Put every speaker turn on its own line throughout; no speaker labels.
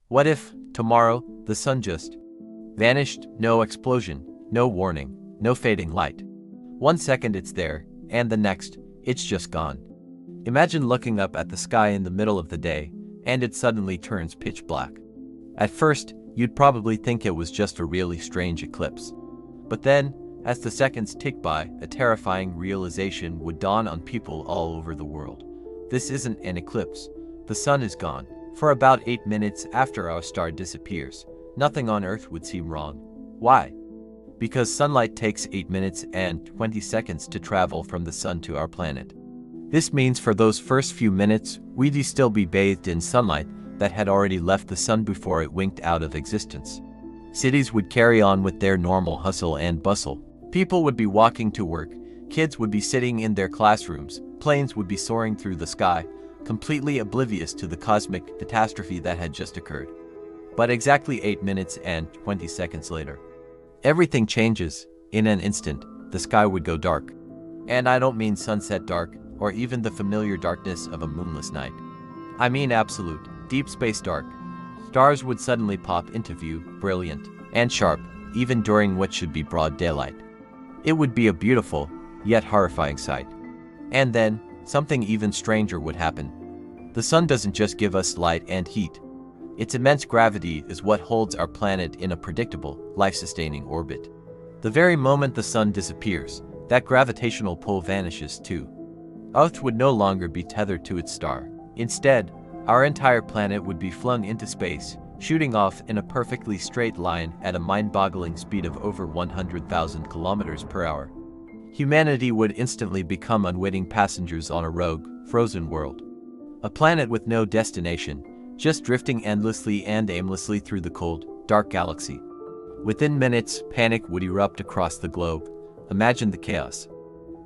What if, tomorrow, the sun just vanished? No explosion, no warning, no fading light. 1 second it's there, and the next, it's just gone. Imagine looking up at the sky in the middle of the day, and it suddenly turns pitch black. At first, you'd probably think it was just a really strange eclipse. But then, as the seconds tick by, a terrifying realization would dawn on people all over the world. This isn't an eclipse. The sun is gone. For about 8 minutes after our star disappears, nothing on Earth would seem wrong. Why? Because sunlight takes 8 minutes and 20 seconds to travel from the sun to our planet. This means for those first few minutes, we'd still be bathed in sunlight that had already left the sun before it winked out of existence. Cities would carry on with their normal hustle and bustle. People would be walking to work, kids would be sitting in their classrooms, planes would be soaring through the sky, completely oblivious to the cosmic catastrophe that had just occurred. But exactly 8 minutes and 20 seconds later, everything changes. In an instant, the sky would go dark. And I don't mean sunset dark, or even the familiar darkness of a moonless night. I mean absolute, deep space dark. Stars would suddenly pop into view, brilliant and sharp, even during what should be broad daylight. It would be a beautiful, yet horrifying sight. And then, something even stranger would happen. The sun doesn't just give us light and heat. Its immense gravity is what holds our planet in a predictable, life-sustaining orbit. The very moment the sun disappears, that gravitational pull vanishes too. Earth would no longer be tethered to its star. Instead, our entire planet would be flung into space, shooting off in a perfectly straight line at a mind-boggling speed of over 100,000 kilometers per hour. Humanity would instantly become unwitting passengers on a rogue, frozen world. A planet with no destination, just drifting endlessly and aimlessly through the cold, dark galaxy. Within minutes, panic would erupt across the globe. Imagine the chaos.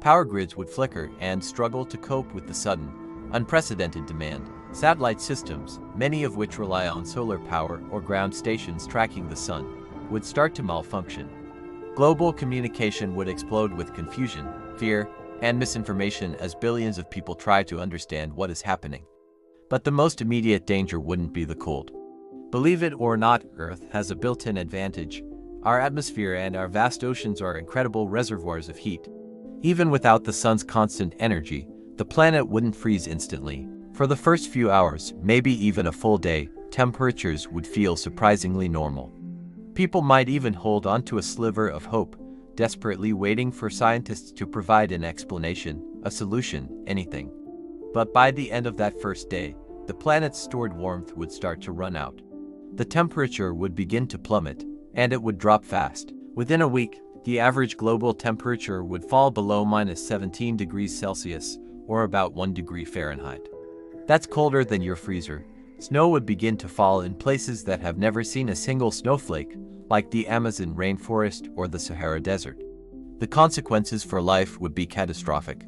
Power grids would flicker and struggle to cope with the sudden, unprecedented demand. Satellite systems, many of which rely on solar power or ground stations tracking the sun, would start to malfunction. Global communication would explode with confusion, fear, and misinformation as billions of people try to understand what is happening. But the most immediate danger wouldn't be the cold. Believe it or not, Earth has a built-in advantage. Our atmosphere and our vast oceans are incredible reservoirs of heat. Even without the sun's constant energy, the planet wouldn't freeze instantly. For the first few hours, maybe even a full day, temperatures would feel surprisingly normal. People might even hold on to a sliver of hope, desperately waiting for scientists to provide an explanation, a solution, anything. But by the end of that first day, the planet's stored warmth would start to run out. The temperature would begin to plummet, and it would drop fast. Within a week, the average global temperature would fall below -17 degrees Celsius, or about 1 degree Fahrenheit. That's colder than your freezer. Snow would begin to fall in places that have never seen a single snowflake, like the Amazon rainforest or the Sahara Desert. The consequences for life would be catastrophic.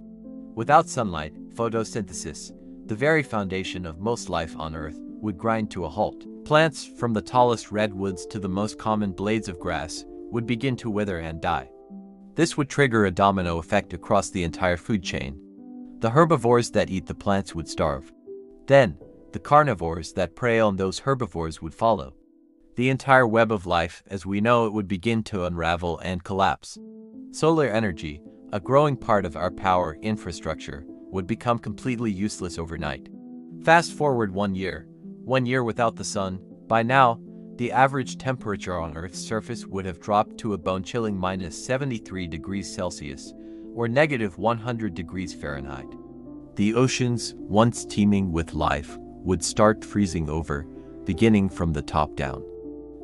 Without sunlight, photosynthesis, the very foundation of most life on Earth, would grind to a halt. Plants, from the tallest redwoods to the most common blades of grass, would begin to wither and die. This would trigger a domino effect across the entire food chain. The herbivores that eat the plants would starve. Then, the carnivores that prey on those herbivores would follow. The entire web of life as we know it would begin to unravel and collapse. Solar energy, a growing part of our power infrastructure, would become completely useless overnight. Fast forward 1 year. 1 year without the sun. By now, the average temperature on Earth's surface would have dropped to a bone-chilling -73 degrees Celsius, or -100 degrees Fahrenheit. The oceans, once teeming with life, would start freezing over, beginning from the top down.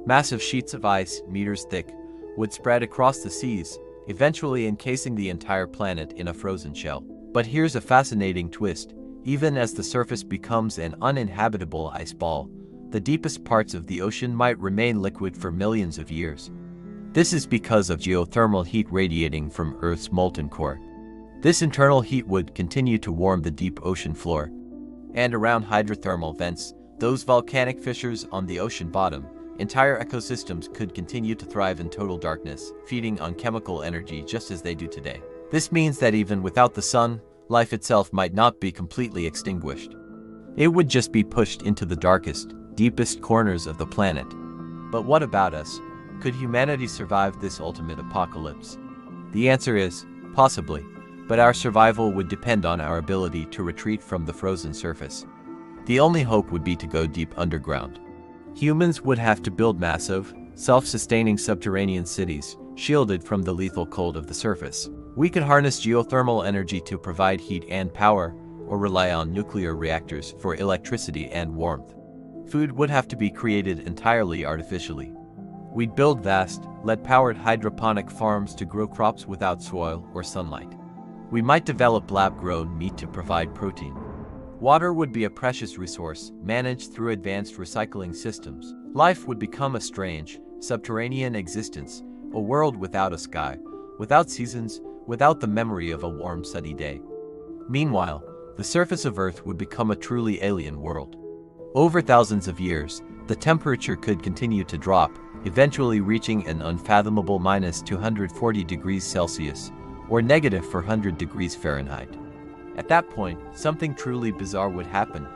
Massive sheets of ice, meters thick, would spread across the seas, eventually encasing the entire planet in a frozen shell. But here's a fascinating twist. Even as the surface becomes an uninhabitable ice ball, the deepest parts of the ocean might remain liquid for millions of years. This is because of geothermal heat radiating from Earth's molten core. This internal heat would continue to warm the deep ocean floor. And around hydrothermal vents, those volcanic fissures on the ocean bottom, entire ecosystems could continue to thrive in total darkness, feeding on chemical energy just as they do today. This means that even without the sun, life itself might not be completely extinguished. It would just be pushed into the darkest, deepest corners of the planet. But what about us? Could humanity survive this ultimate apocalypse? The answer is, possibly, but our survival would depend on our ability to retreat from the frozen surface. The only hope would be to go deep underground. Humans would have to build massive, self-sustaining subterranean cities, shielded from the lethal cold of the surface. We could harness geothermal energy to provide heat and power, or rely on nuclear reactors for electricity and warmth. Food would have to be created entirely artificially. We'd build vast, lead-powered hydroponic farms to grow crops without soil or sunlight. We might develop lab-grown meat to provide protein. Water would be a precious resource, managed through advanced recycling systems. Life would become a strange, subterranean existence, a world without a sky, without seasons, without the memory of a warm sunny day. Meanwhile, the surface of Earth would become a truly alien world. Over thousands of years, the temperature could continue to drop, eventually reaching an unfathomable -240 degrees Celsius, or -400 degrees Fahrenheit. At that point, something truly bizarre would happen.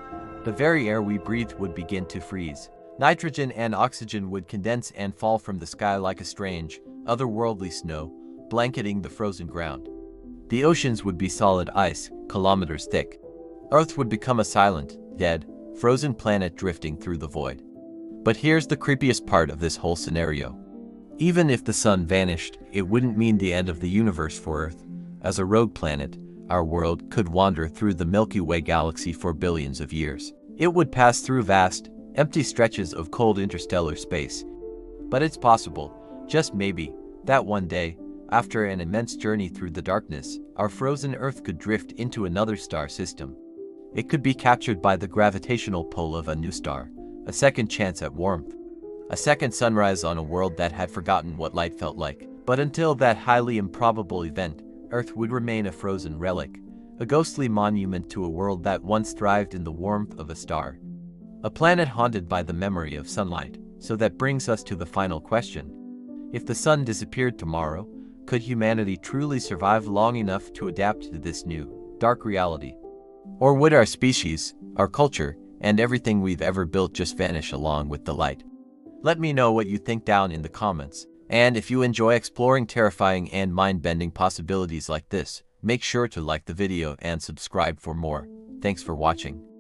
The very air we breathe would begin to freeze. Nitrogen and oxygen would condense and fall from the sky like a strange, otherworldly snow, blanketing the frozen ground. The oceans would be solid ice, kilometers thick. Earth would become a silent, dead, frozen planet drifting through the void. But here's the creepiest part of this whole scenario. Even if the sun vanished, it wouldn't mean the end of the universe for Earth. As a rogue planet, our world could wander through the Milky Way galaxy for billions of years. It would pass through vast, empty stretches of cold interstellar space. But it's possible, just maybe, that one day, after an immense journey through the darkness, our frozen Earth could drift into another star system. It could be captured by the gravitational pull of a new star, a second chance at warmth, a second sunrise on a world that had forgotten what light felt like. But until that highly improbable event, Earth would remain a frozen relic, a ghostly monument to a world that once thrived in the warmth of a star. A planet haunted by the memory of sunlight. So that brings us to the final question. If the sun disappeared tomorrow, could humanity truly survive long enough to adapt to this new, dark reality? Or would our species, our culture, and everything we've ever built just vanish along with the light? Let me know what you think down in the comments. And if you enjoy exploring terrifying and mind-bending possibilities like this, make sure to like the video and subscribe for more. Thanks for watching.